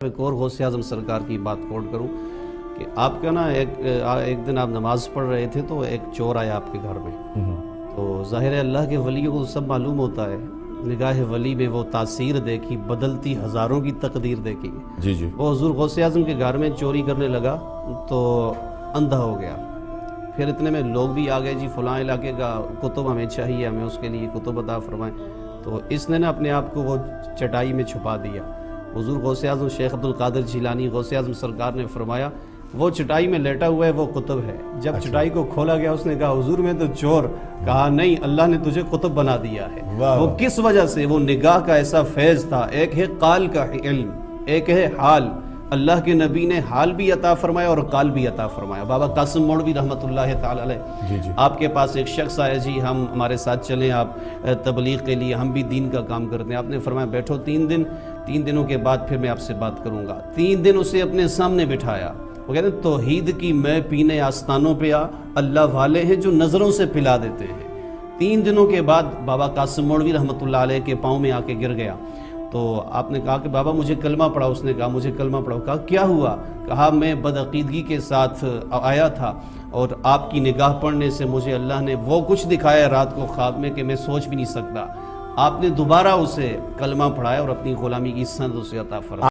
ایک اور غوث اعظم سرکار کی بات کوٹ کروں کہ آپ کا نا ایک دن آپ نماز پڑھ رہے تھے تو ایک چور آیا آپ کے گھر میں. تو ظاہر ہے اللہ کے ولیوں کو سب معلوم ہوتا ہے. نگاہ ولی میں وہ تاثیر دیکھی، بدلتی ہزاروں کی تقدیر دیکھی. جی وہ حضور غوث اعظم کے گھر میں چوری کرنے لگا تو اندھا ہو گیا. پھر اتنے میں لوگ بھی آ گئے، جی فلاں علاقے کا کتب ہمیں چاہیے، ہمیں اس کے لیے کتب عطا فرمائیں. تو اس نے نا اپنے آپ کو وہ چٹائی میں چھپا دیا. حضور غوث اعظم شیخ عبد القادر جیلانی غوث اعظم سرکار نے فرمایا وہ چٹائی میں لیٹا ہوا ہے، وہ کتب ہے. جب چٹائی کو کھولا گیا اس نے کہا حضور میں تو چور. کہا نہیں، اللہ نے تجھے کتب بنا دیا ہے. وہ کس وجہ سے؟ وہ نگاہ کا ایسا فیض تھا. ایک ہے قال کا علم، ایک ہے حال. اللہ کے نبی نے حال بھی عطا فرمایا اور قال بھی عطا فرمایا. بابا قاسم مولوی رحمۃ اللہ تعالی علیہ، آپ کے پاس ایک شخص آیا، جی ہم ہمارے ساتھ چلیں آپ تبلیغ کے لیے، ہم بھی دین کا کام کرتے ہیں. آپ نے فرمایا بیٹھو 3 دنوں کے بعد پھر میں آپ سے بات کروں گا. 3 دن اسے اپنے سامنے بٹھایا. وہ کہتے ہیں توحید کی میں پینے آستانوں پہ آ، اللہ والے ہیں جو نظروں سے پلا دیتے ہیں. 3 دنوں کے بعد بابا قاسم مولوی رحمۃ اللہ علیہ کے پاؤں میں آ کے گر گیا. تو آپ نے کہا کہ بابا مجھے کلمہ پڑھا. اس نے کہا مجھے کلمہ پڑھاؤ. کہا کیا ہوا؟ کہا میں بدعقیدگی کے ساتھ آیا تھا اور آپ کی نگاہ پڑھنے سے مجھے اللہ نے وہ کچھ دکھایا رات کو خواب میں کہ میں سوچ بھی نہیں سکتا. آپ نے دوبارہ اسے کلمہ پڑھایا اور اپنی غلامی کی سند اسے عطا فرمائی.